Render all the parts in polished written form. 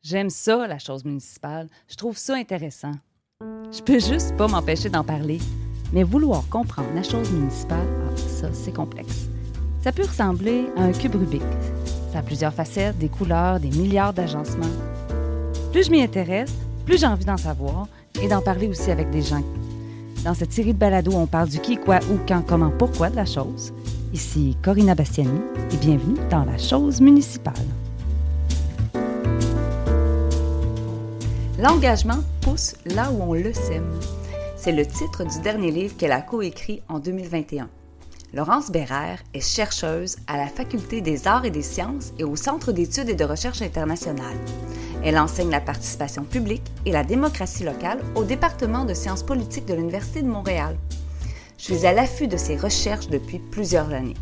J'aime ça, la chose municipale. Je trouve ça intéressant. Je peux juste pas m'empêcher d'en parler. Mais vouloir comprendre la chose municipale, ça, c'est complexe. Ça peut ressembler à un cube Rubik. Ça a plusieurs facettes, des couleurs, des milliards d'agencements. Plus je m'y intéresse, plus j'ai envie d'en savoir et d'en parler aussi avec des gens. Dans cette série de balados, on parle du qui, quoi, où, quand, comment, pourquoi de la chose. Ici Corinna Bastiani et bienvenue dans la chose municipale. L'engagement pousse là où on le sème. C'est le titre du dernier livre qu'elle a coécrit en 2021. Laurence Bérère est chercheuse à la Faculté des arts et des sciences et au Centre d'études et de recherche internationale. Elle enseigne la participation publique et la démocratie locale au département de sciences politiques de l'Université de Montréal. Je suis à l'affût de ses recherches depuis plusieurs années.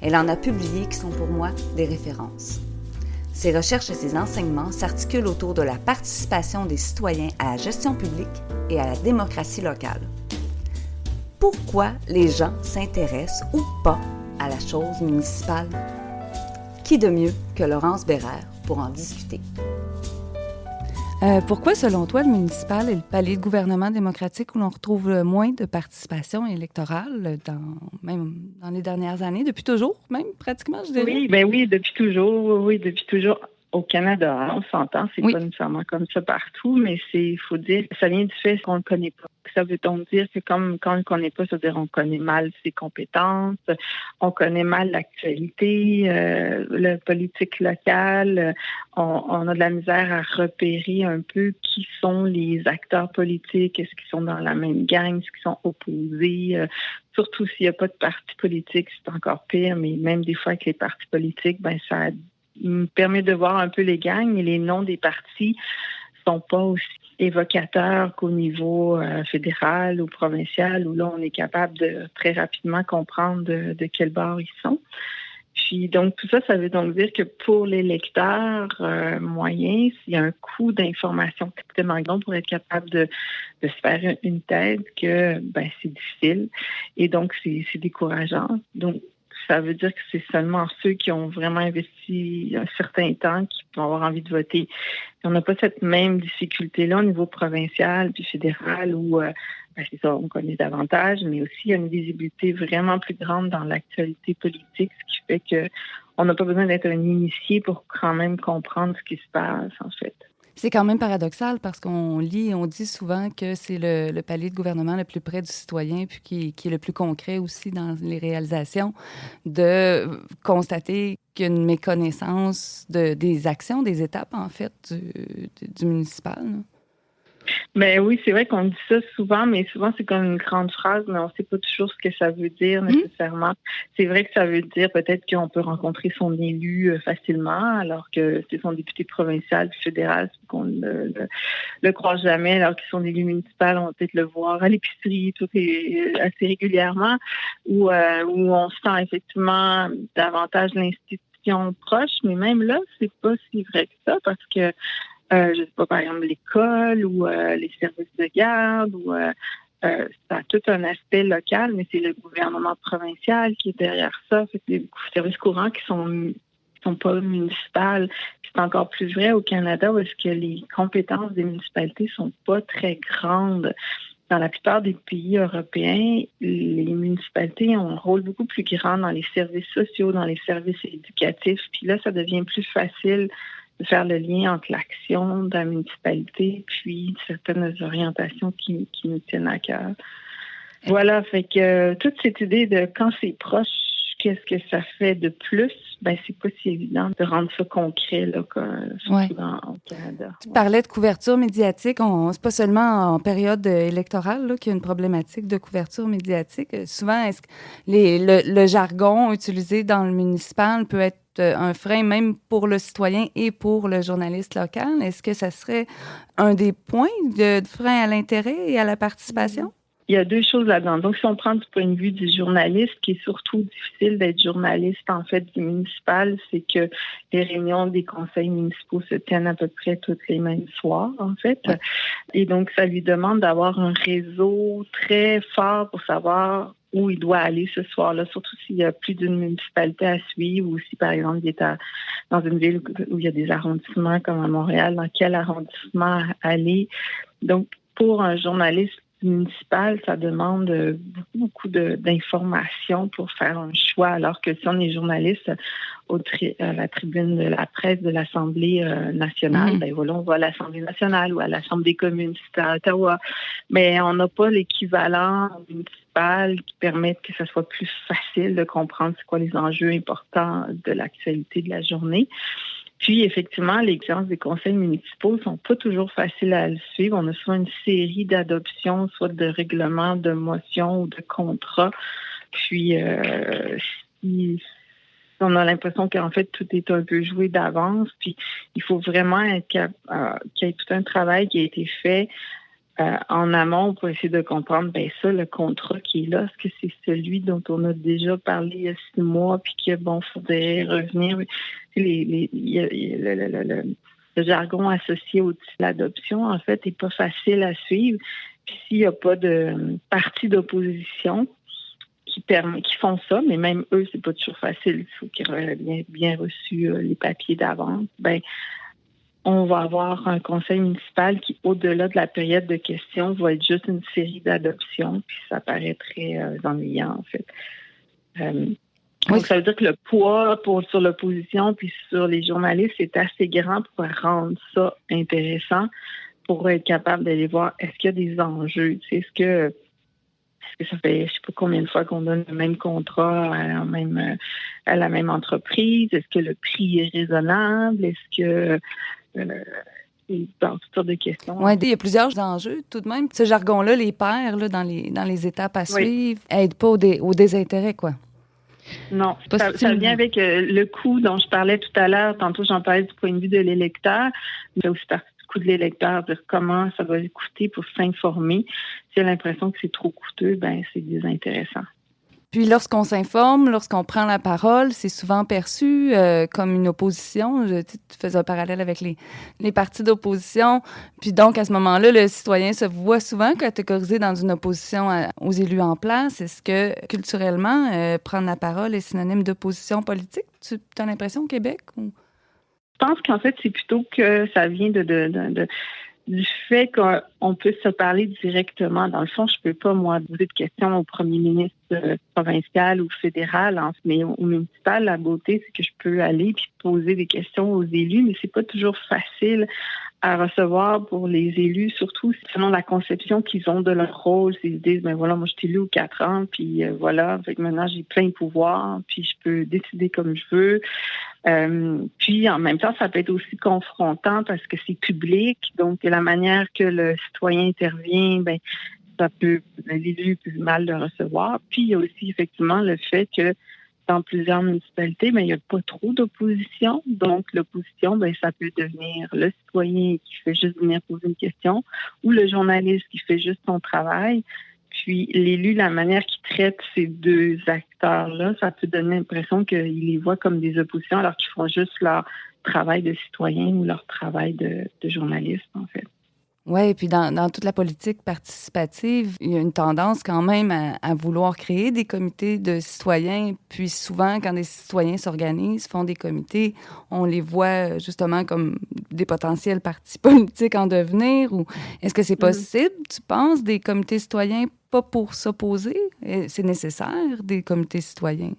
Elle en a publié qui sont pour moi des références. Ses recherches et ses enseignements s'articulent autour de la participation des citoyens à la gestion publique et à la démocratie locale. Pourquoi les gens s'intéressent ou pas à la chose municipale? Qui de mieux que Laurence Bérère pour en discuter? Pourquoi, selon toi, le municipal est le palier de gouvernement démocratique où l'on retrouve le moins de participation électorale même dans les dernières années, depuis toujours, même pratiquement, je dirais? Oui, depuis toujours. Oui, depuis toujours. Au Canada, on s'entend, c'est pas nécessairement comme ça partout, mais il faut dire que ça vient du fait qu'on le connaît pas. Ça veut donc dire que comme quand on le connaît pas, ça veut dire on connaît mal ses compétences, on connaît mal l'actualité, la politique locale, on a de la misère à repérer un peu qui sont les acteurs politiques, est-ce qu'ils sont dans la même gang, est-ce qu'ils sont opposés, surtout s'il n'y a pas de parti politique, c'est encore pire, mais même des fois avec les partis politiques, ça me permet de voir un peu les gangs et les noms des partis sont pas aussi évocateurs qu'au niveau fédéral ou provincial où là, on est capable de très rapidement comprendre de quel bord ils sont. Puis donc, tout ça, ça veut donc dire que pour les lecteurs moyens, s'il y a un coût d'information tellement grand pour être capable de se faire une tête que c'est difficile et donc c'est décourageant. Donc, ça veut dire que c'est seulement ceux qui ont vraiment investi un certain temps qui vont avoir envie de voter. Et on n'a pas cette même difficulté-là au niveau provincial puis fédéral où, c'est ça, on connaît davantage, mais aussi il y a une visibilité vraiment plus grande dans l'actualité politique, ce qui fait que on n'a pas besoin d'être un initié pour quand même comprendre ce qui se passe, en fait. C'est quand même paradoxal parce qu'on dit souvent que c'est le palier de gouvernement le plus près du citoyen puis qui est le plus concret aussi dans les réalisations, de constater qu'il y a une méconnaissance des actions, des étapes, en fait, du municipal. Là. Ben oui, c'est vrai qu'on dit ça souvent, mais souvent c'est comme une grande phrase, mais on ne sait pas toujours ce que ça veut dire nécessairement. C'est vrai que ça veut dire peut-être qu'on peut rencontrer son élu facilement, alors que c'est son député provincial puis fédéral, c'est qu'on le croise jamais, alors qu'ils sont élus municipaux, on va peut-être le voir à l'épicerie, tout est assez régulièrement, où on sent effectivement davantage l'institution proche, mais même là, c'est pas si vrai que ça, parce que je sais pas, par exemple, l'école ou les services de garde ou ça a tout un aspect local, mais c'est le gouvernement provincial qui est derrière ça. Fait que les services courants qui sont pas municipales. C'est encore plus vrai au Canada où est-ce que les compétences des municipalités sont pas très grandes. Dans la plupart des pays européens, les municipalités ont un rôle beaucoup plus grand dans les services sociaux, dans les services éducatifs. Puis là, ça devient plus facile de faire le lien entre l'action de la municipalité puis certaines orientations qui nous tiennent à cœur. Voilà, fait que toute cette idée de quand c'est proche, qu'est-ce que ça fait de plus, c'est pas si évident de rendre ça concret là, surtout au Canada. Tu parlais de couverture médiatique. C'est pas seulement en période électorale là, qu'il y a une problématique de couverture médiatique. Souvent, est-ce que le jargon utilisé dans le municipal peut être un frein même pour le citoyen et pour le journaliste local? Est-ce que ça serait un des points de frein à l'intérêt et à la participation? Il y a deux choses là-dedans. Donc, si on prend du point de vue du journaliste, qui est surtout difficile d'être journaliste, en fait, du municipal, c'est que les réunions des conseils municipaux se tiennent à peu près toutes les mêmes soirs, en fait. Et donc, ça lui demande d'avoir un réseau très fort pour savoir où il doit aller ce soir-là, surtout s'il y a plus d'une municipalité à suivre ou si, par exemple, il est dans une ville où il y a des arrondissements comme à Montréal, dans quel arrondissement aller. Donc, pour un journaliste municipal, ça demande beaucoup d'informations pour faire un choix, alors que si on est journaliste à la tribune de la presse de l'Assemblée nationale, ben voilà, on va à l'Assemblée nationale ou à la Chambre des communes, c'est à Ottawa. Mais on n'a pas l'équivalent municipal qui permette que ce soit plus facile de comprendre c'est quoi les enjeux importants de l'actualité de la journée. Puis, effectivement, les séances des conseils municipaux sont pas toujours faciles à le suivre. On a souvent une série d'adoptions, soit de règlements, de motions ou de contrats. Puis, si on a l'impression qu'en fait, tout est un peu joué d'avance. Puis, il faut vraiment qu'il y ait tout un travail qui a été fait en amont pour essayer de comprendre, ça, le contrat qui est là, est-ce que c'est celui dont on a déjà parlé il y a 6 mois, puis qu'il faudrait revenir. Le jargon associé au titre d'adoption, en fait, n'est pas facile à suivre. Puis s'il n'y a pas de parti d'opposition qui font ça, mais même eux, c'est pas toujours facile. Il faut qu'ils aient bien reçu les papiers d'avance. On va avoir un conseil municipal qui, au-delà de la période de questions, va être juste une série d'adoptions, puis ça paraît très ennuyant, en fait. Donc, ça veut dire que le poids sur l'opposition puis sur les journalistes est assez grand pour rendre ça intéressant, pour être capable d'aller voir est-ce qu'il y a des enjeux. Est-ce que ça fait je sais pas combien de fois qu'on donne le même contrat à la même entreprise? Est-ce que le prix est raisonnable? Est-ce que dans toutes sortes de questions. Oui, il y a plusieurs enjeux tout de même. Ce jargon-là, les pairs dans les étapes à suivre, n'aide pas au désintérêt, quoi. Non, ça vient avec le coût dont je parlais tout à l'heure. Tantôt, j'en parlais du point de vue de l'électeur. Il fait aussi partie du coût de l'électeur, de comment ça va coûter pour s'informer. S'il a l'impression que c'est trop coûteux, c'est désintéressant. Puis lorsqu'on s'informe, lorsqu'on prend la parole, c'est souvent perçu comme une opposition. Tu faisais un parallèle avec les partis d'opposition. Puis donc, à ce moment-là, le citoyen se voit souvent catégorisé dans une opposition aux élus en place. Est-ce que, culturellement, prendre la parole est synonyme d'opposition politique? Tu as l'impression au Québec? Ou? Je pense qu'en fait, c'est plutôt que ça vient du fait qu'on peut se parler directement. Dans le fond, je peux pas, moi, poser de questions au premier ministre provincial ou fédéral, mais au municipal, la beauté, c'est que je peux aller puis poser des questions aux élus, mais c'est pas toujours facile à recevoir pour les élus, surtout selon la conception qu'ils ont de leur rôle. Ils se disent, voilà, moi, je suis élu aux 4 ans, puis voilà, fait que maintenant, j'ai plein de pouvoirs, puis je peux décider comme je veux. Puis, en même temps, ça peut être aussi confrontant parce que c'est public, donc la manière que le citoyen intervient, l'élu peut mal le recevoir. Puis, il y a aussi, effectivement, le fait que dans plusieurs municipalités, il n'y a pas trop d'opposition. Donc, l'opposition, ça peut devenir le citoyen qui fait juste venir poser une question ou le journaliste qui fait juste son travail. Puis, l'élu, la manière qu'il traite ces deux acteurs-là, ça peut donner l'impression qu'il les voit comme des oppositions alors qu'ils font juste leur travail de citoyen ou leur travail de journaliste, en fait. Oui, et puis dans toute la politique participative, il y a une tendance quand même à vouloir créer des comités de citoyens. Puis souvent, quand des citoyens s'organisent, font des comités, on les voit justement comme des potentiels partis politiques en devenir. Ou est-ce que c'est possible, tu penses, des comités citoyens, pas pour s'opposer? C'est nécessaire, des comités citoyens?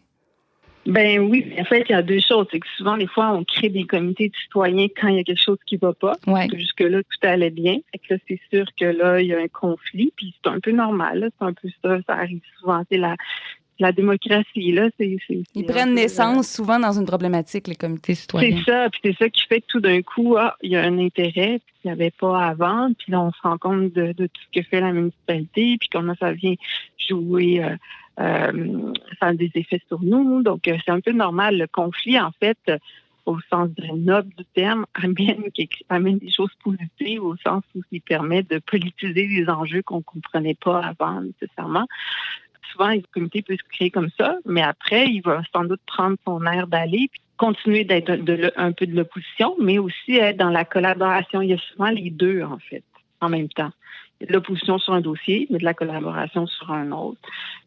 Oui, en fait, il y a deux choses. C'est que souvent, des fois, on crée des comités de citoyens quand il y a quelque chose qui ne va pas. Ouais. Jusque-là, tout allait bien. Fait que là, c'est sûr que là, il y a un conflit, puis c'est un peu normal. Là. C'est un peu ça arrive souvent. C'est la démocratie, là. Ils prennent naissance souvent dans une problématique, les comités citoyens. C'est ça, puis c'est ça qui fait que tout d'un coup, il y a un intérêt, puis il n'y avait pas avant, puis là, on se rend compte de tout ce que fait la municipalité, puis comment ça vient jouer... ça a des effets sur nous. Donc, c'est un peu normal. Le conflit, en fait, au sens noble du terme, amène des choses positives au sens où il permet de politiser des enjeux qu'on ne comprenait pas avant nécessairement. Souvent, les comités peuvent se créer comme ça, mais après, il va sans doute prendre son air d'aller puis continuer d'être un peu de l'opposition, mais aussi être dans la collaboration. Il y a souvent les deux, en fait, en même temps. de l'opposition sur un dossier, mais de la collaboration sur un autre.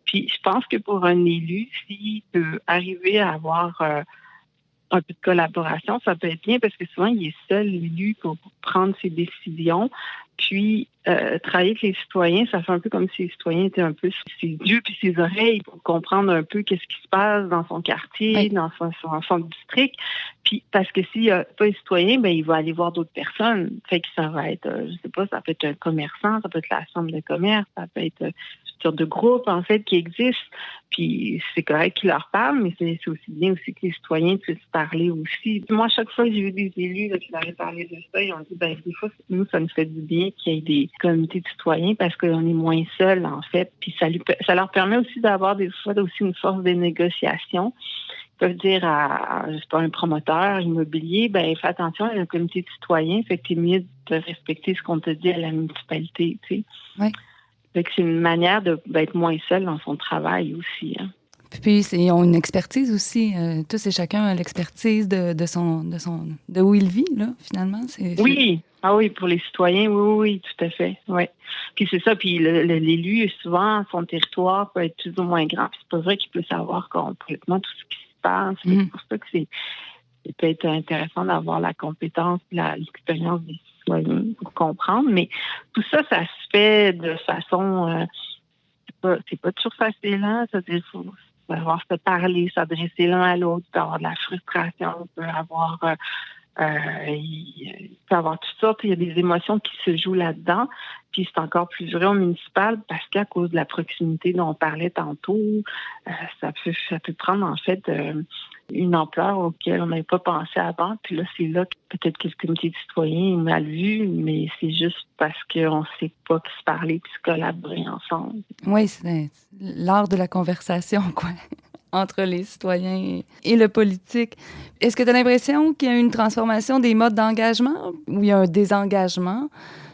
Puis je pense que pour un élu, s'il peut arriver à avoir un peu de collaboration, ça peut être bien parce que souvent, il est seul, l'élu, pour prendre ses décisions. Puis, travailler avec les citoyens, ça fait un peu comme si les citoyens étaient un peu ses yeux puis ses oreilles pour comprendre un peu qu'est-ce qui se passe dans son quartier, dans son district. Puis, parce que s'il n'y a pas les citoyens, ben il va aller voir d'autres personnes. Fait que ça va être, je sais pas, ça peut être un commerçant, ça peut être la chambre de commerce, ça peut être une sorte de groupe, en fait, qui existe. Puis, c'est correct qu'ils leur parlent, mais c'est aussi bien aussi que les citoyens puissent parler aussi. Moi, à chaque fois que j'ai vu des élus qui avaient parlé de ça, ils ont dit, ben des fois, nous, ça nous fait du bien qu'il y ait des comités de citoyens parce qu'on est moins seuls, en fait. Puis ça leur permet aussi d'avoir des fois aussi une force de négociation. Ils peuvent dire à je sais pas, un promoteur immobilier, ben fais attention, il y a un comité de citoyens, fait que c'est mieux de respecter ce qu'on te dit à la municipalité, tu sais. Oui. Fait que c'est une manière d'être moins seul dans son travail aussi, hein. Puis ils ont une expertise aussi. Tous et chacun a l'expertise de où il vit, là, finalement. Oui. Ah oui, pour les citoyens, oui, tout à fait. Oui. Puis c'est ça, puis l'élu, souvent, son territoire peut être plus ou moins grand. Puis c'est pas vrai qu'il peut savoir complètement tout ce qui se passe. C'est pour ça que ça peut être intéressant d'avoir la compétence, l'expérience des citoyens pour comprendre. Mais tout ça, ça se fait de façon... c'est pas toujours facile, hein? C'est-à-dire, faut avoir se parler, s'adresser l'un à l'autre, il peut avoir de la frustration, il peut avoir toutes sortes, il y a des émotions qui se jouent là-dedans. Puis c'est encore plus vrai au municipal parce qu'à cause de la proximité dont on parlait tantôt, ça peut prendre en fait une ampleur auquel on n'avait pas pensé avant. Puis là, c'est là que peut-être que le comité de citoyens est mal vu, mais c'est juste parce qu'on ne sait pas se parler puis se collaborer ensemble. Oui, c'est l'art de la conversation, quoi, entre les citoyens et le politique. Est-ce que tu as l'impression qu'il y a une transformation des modes d'engagement ou il y a un désengagement?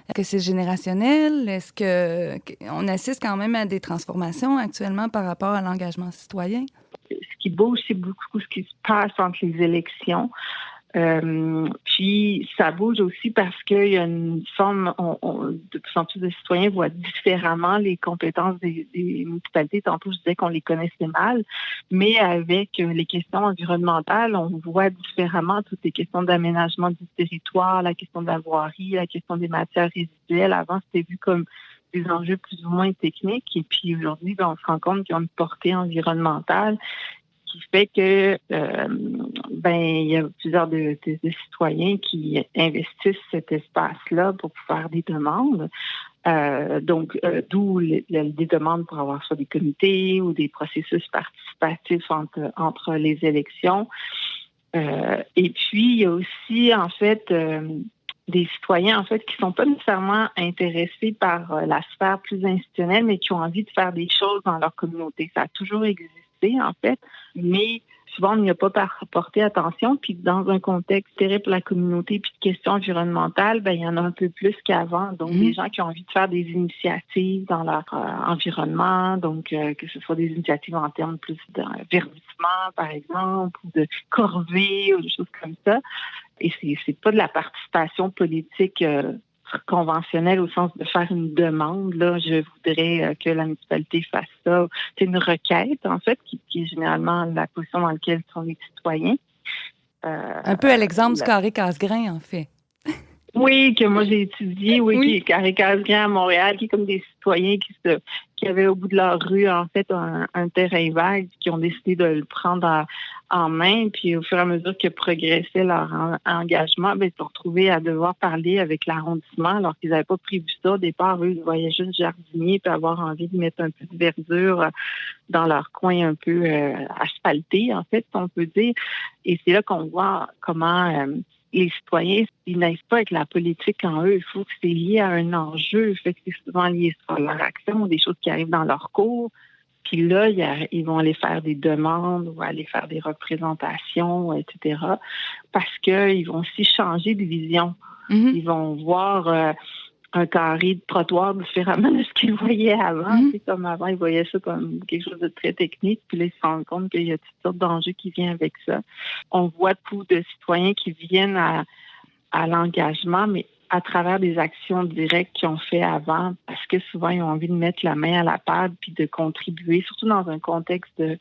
Est-ce que c'est générationnel? Est-ce qu'on assiste quand même à des transformations actuellement par rapport à l'engagement citoyen? Ce qui bouge, c'est beaucoup ce qui se passe entre les élections. Puis ça bouge aussi parce qu'il y a une forme, de plus en plus de citoyens voient différemment les compétences des municipalités. Tantôt, je disais qu'on les connaissait mal, mais avec les questions environnementales, on voit différemment toutes les questions d'aménagement du territoire, la question de la voirie, la question des matières résiduelles. Avant, c'était vu comme des enjeux plus ou moins techniques. Et puis aujourd'hui, on se rend compte qu'ils ont une portée environnementale qui fait que il y a plusieurs de citoyens qui investissent cet espace-là pour faire des demandes. D'où des demandes pour avoir soit des comités ou des processus participatifs entre les élections. Et puis, il y a aussi, en fait, des citoyens, en fait, qui sont pas nécessairement intéressés par la sphère plus institutionnelle, mais qui ont envie de faire des choses dans leur communauté. Ça a toujours existé, en fait, mais souvent, on n'y a pas porté attention. Puis, dans un contexte terrible pour la communauté puis de questions environnementales, il y en a un peu plus qu'avant. Donc, des gens qui ont envie de faire des initiatives dans leur environnement, donc que ce soit des initiatives en termes plus de verdissement, par exemple, ou de corvée, ou des choses comme ça. Et c'est pas de la participation politique conventionnelle au sens de faire une demande. Là, je voudrais que la municipalité fasse ça. C'est une requête, en fait, qui est généralement la position dans laquelle sont les citoyens. Un peu à l'exemple du carré Casgrain, en fait. Oui, que moi j'ai étudié, qui est carré Casgrain à Montréal, qui est comme des citoyens qui avaient au bout de leur rue, en fait, un terrain vague, qui ont décidé de le prendre en main. Puis au fur et à mesure que progressait leur engagement, ils se sont retrouvés à devoir parler avec l'arrondissement, alors qu'ils n'avaient pas prévu ça. Au départ, eux, ils voyaient juste jardinier puis avoir envie de mettre un peu de verdure dans leur coin un peu asphalté, en fait, si on peut dire. Et c'est là qu'on voit comment les citoyens, ils naissent pas avec la politique en eux. Il faut que c'est lié à un enjeu. Fait que c'est souvent lié sur leur action, des choses qui arrivent dans leur cours. Puis là, ils vont aller faire des demandes ou aller faire des représentations, etc. Parce qu'ils vont aussi changer de vision. Mm-hmm. Ils vont voir un carré de trottoir différemment de ce qu'ils voyaient avant. Mm-hmm. C'est comme avant, ils voyaient ça comme quelque chose de très technique. Puis là, ils se rendent compte qu'il y a toutes sortes d'enjeux qui viennent avec ça. On voit beaucoup de citoyens qui viennent à l'engagement, mais à travers des actions directes qu'ils ont fait avant, parce que souvent, ils ont envie de mettre la main à la pâte puis de contribuer, surtout dans un contexte de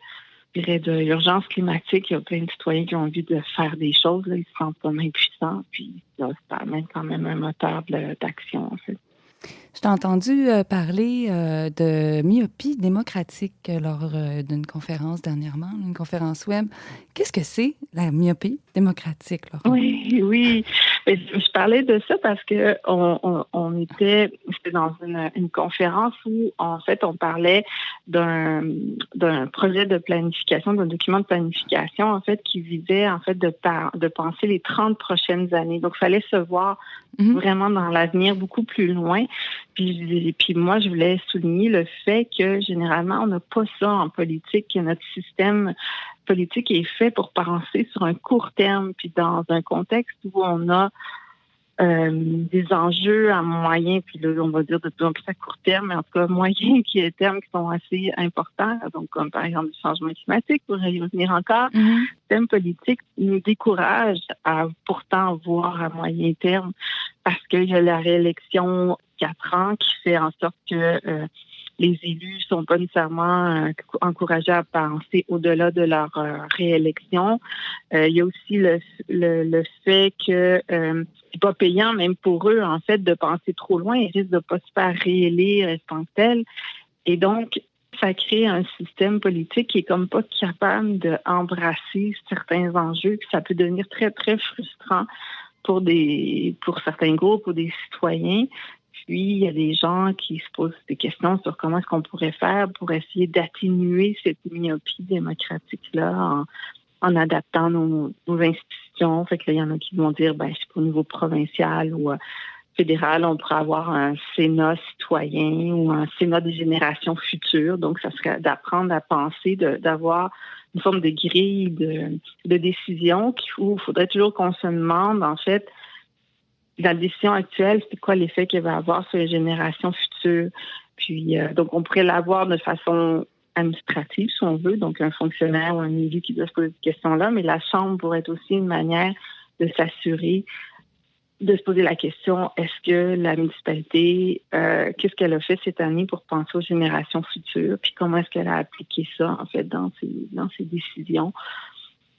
l'urgence climatique. Il y a plein de citoyens qui ont envie de faire des choses. Là, ils se sentent comme impuissants, puis ça amène quand même un moteur d'action, en fait. Je t'ai entendu parler de myopie démocratique lors d'une conférence dernièrement, une conférence web. Qu'est-ce que c'est, la myopie démocratique, Laurent? Oui. Je parlais de ça parce que c'était dans une conférence où, en fait, on parlait d'un projet de planification, d'un document de planification, en fait, qui visait, en fait, de penser les 30 prochaines années. Donc, il fallait se voir vraiment dans l'avenir, beaucoup plus loin. Puis moi, je voulais souligner le fait que, généralement, on n'a pas ça en politique, que notre système politique est fait pour penser sur un court terme, puis dans un contexte où on a des enjeux à moyen, puis là, on va dire de plus en plus à court terme, mais en tout cas moyen et terme qui sont assez importants, donc comme par exemple le changement climatique, pour y revenir encore. Le système politique nous décourage à pourtant voir à moyen terme, parce qu'il y a la réélection 4 ans qui fait en sorte que les élus sont pas nécessairement encouragés à penser au-delà de leur réélection. Il y a aussi le fait que c'est pas payant, même pour eux, en fait, de penser trop loin. Ils risquent de pas se faire réélire en tant que tel. Et donc, ça crée un système politique qui est comme pas capable d'embrasser certains enjeux, puis ça peut devenir très, très frustrant pour certains groupes ou des citoyens. Puis, il y a des gens qui se posent des questions sur comment est-ce qu'on pourrait faire pour essayer d'atténuer cette myopie démocratique-là en adaptant nos institutions. Fait que là, il y en a qui vont dire, je sais pas, au niveau provincial ou fédéral, on pourrait avoir un Sénat citoyen ou un Sénat des générations futures. Donc, ça serait d'apprendre à penser, d'avoir une forme de grille de décision où il faudrait toujours qu'on se demande, en fait, la décision actuelle, c'est quoi l'effet qu'elle va avoir sur les générations futures. Puis, donc, on pourrait l'avoir de façon administrative, si on veut, donc un fonctionnaire ou un élu qui doit se poser cette question-là, mais la Chambre pourrait être aussi une manière de s'assurer, de se poser la question, est-ce que la municipalité, qu'est-ce qu'elle a fait cette année pour penser aux générations futures, puis comment est-ce qu'elle a appliqué ça, en fait, dans ses décisions,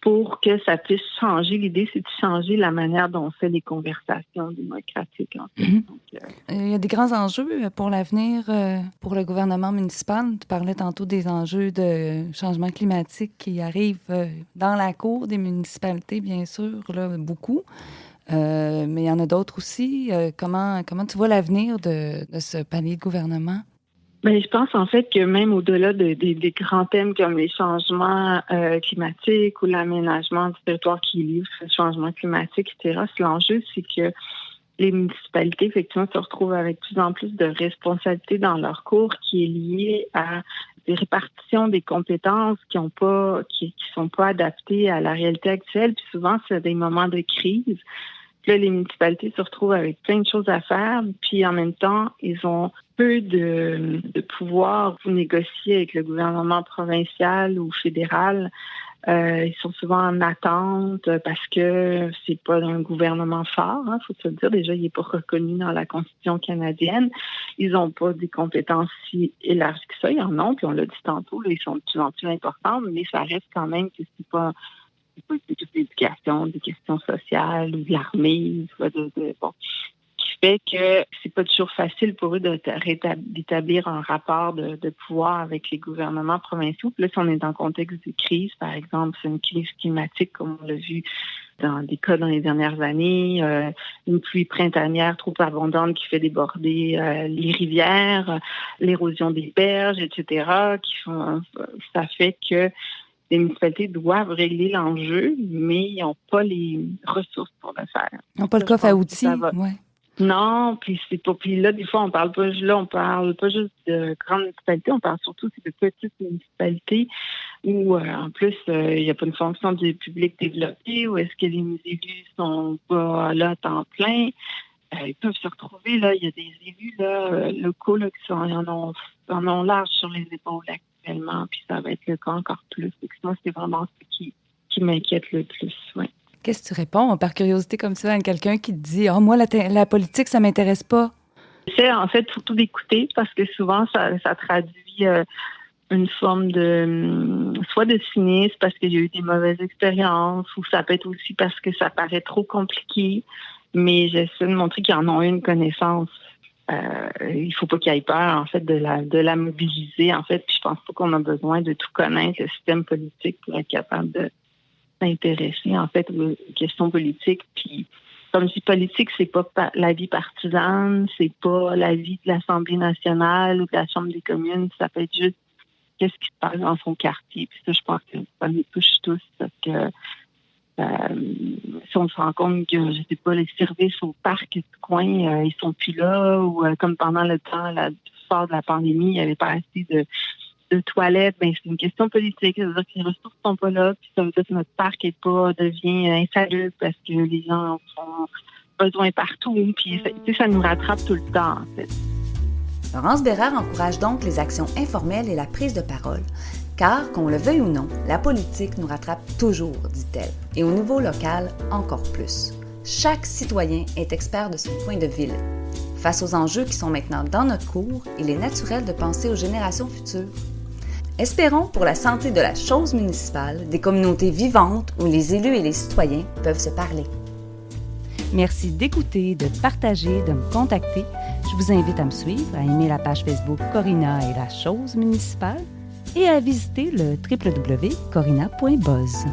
pour que ça puisse changer. L'idée, c'est de changer la manière dont on fait les conversations démocratiques. En fait. Donc, il y a des grands enjeux pour l'avenir pour le gouvernement municipal. Tu parlais tantôt des enjeux de changement climatique qui arrivent dans la cour des municipalités, bien sûr, là, beaucoup. Mais il y en a d'autres aussi. Comment tu vois l'avenir de ce palier de gouvernement? Je pense en fait que même au-delà des grands thèmes comme les changements climatiques ou l'aménagement du territoire qui illustre le changement climatique, etc., l'enjeu, c'est que les municipalités, effectivement, se retrouvent avec de plus en plus de responsabilités dans leur cours qui est liée à des répartitions des compétences qui sont pas adaptées à la réalité actuelle. Puis souvent, c'est des moments de crise. Puis là, les municipalités se retrouvent avec plein de choses à faire, puis en même temps, ils ont peu de pouvoir pour négocier avec le gouvernement provincial ou fédéral. Ils sont souvent en attente parce que c'est pas un gouvernement fort, faut se le dire. Déjà, il n'est pas reconnu dans la Constitution canadienne. Ils n'ont pas des compétences si élargies que ça. Ils en ont, puis on l'a dit tantôt, là, ils sont de plus en plus importants, mais ça reste quand même que c'est pas toute l'éducation, des questions sociales ou de l'armée, qui fait que c'est pas toujours facile pour eux d'établir un rapport de pouvoir avec les gouvernements provinciaux. Puis là, si on est dans le contexte de crise, par exemple, c'est une crise climatique comme on l'a vu dans des cas dans les dernières années, une pluie printanière trop abondante qui fait déborder les rivières, l'érosion des berges, etc., ça fait que les municipalités doivent régler l'enjeu, mais ils n'ont pas les ressources pour le faire. Ils n'ont pas le coffre à outils, oui. Non, puis c'est pas. Puis là, des fois, on parle pas juste de grandes municipalités, on parle surtout de petites municipalités où, en plus, il n'y a pas une fonction du public développée, où est-ce que les élus sont pas là à temps plein. Ils peuvent se retrouver, là, il y a des élus là, locaux là, qui en ont large sur les épaules actuellement, puis ça va être le cas encore plus. Donc, moi, c'est vraiment ce qui m'inquiète le plus, oui. Qu'est-ce que tu réponds par curiosité comme ça à quelqu'un qui te dit « Ah, moi, la politique, ça m'intéresse pas ». J'essaie en fait surtout d'écouter parce que souvent, ça traduit une forme de soit de cynisme parce qu'il y a eu des mauvaises expériences ou ça peut être aussi parce que ça paraît trop compliqué. Mais j'essaie de montrer qu'ils en ont une connaissance. Il faut pas qu'il y ait peur, en fait, de la mobiliser, en fait. Puis je pense pas qu'on a besoin de tout connaître, le système politique, pour être capable de s'intéresser, en fait, aux questions politiques. Puis, comme je dis, politique, c'est pas la vie partisane, c'est pas la vie de l'Assemblée nationale ou de la Chambre des communes. Ça peut être juste qu'est-ce qui se passe dans son quartier. Puis ça, je pense que ça nous touche tous, parce que si on se rend compte que, je sais pas, les services au parc du coin, ils sont plus là, ou comme pendant le temps fort de la pandémie, il n'y avait pas assez de toilettes, ben c'est une question politique. Ça veut dire que les ressources sont pas là, puis ça veut dire que notre parc devient insalubre parce que les gens ont besoin partout, puis ça nous rattrape tout le temps, en fait. Laurence Bérard encourage donc les actions informelles et la prise de parole. Car, qu'on le veuille ou non, la politique nous rattrape toujours, dit-elle. Et au niveau local, encore plus. Chaque citoyen est expert de son coin de ville. Face aux enjeux qui sont maintenant dans notre cour, il est naturel de penser aux générations futures. Espérons pour la santé de la chose municipale, des communautés vivantes où les élus et les citoyens peuvent se parler. Merci d'écouter, de partager, de me contacter. Je vous invite à me suivre, à aimer la page Facebook Corina et la chose municipale et à visiter le www.corina.buzz.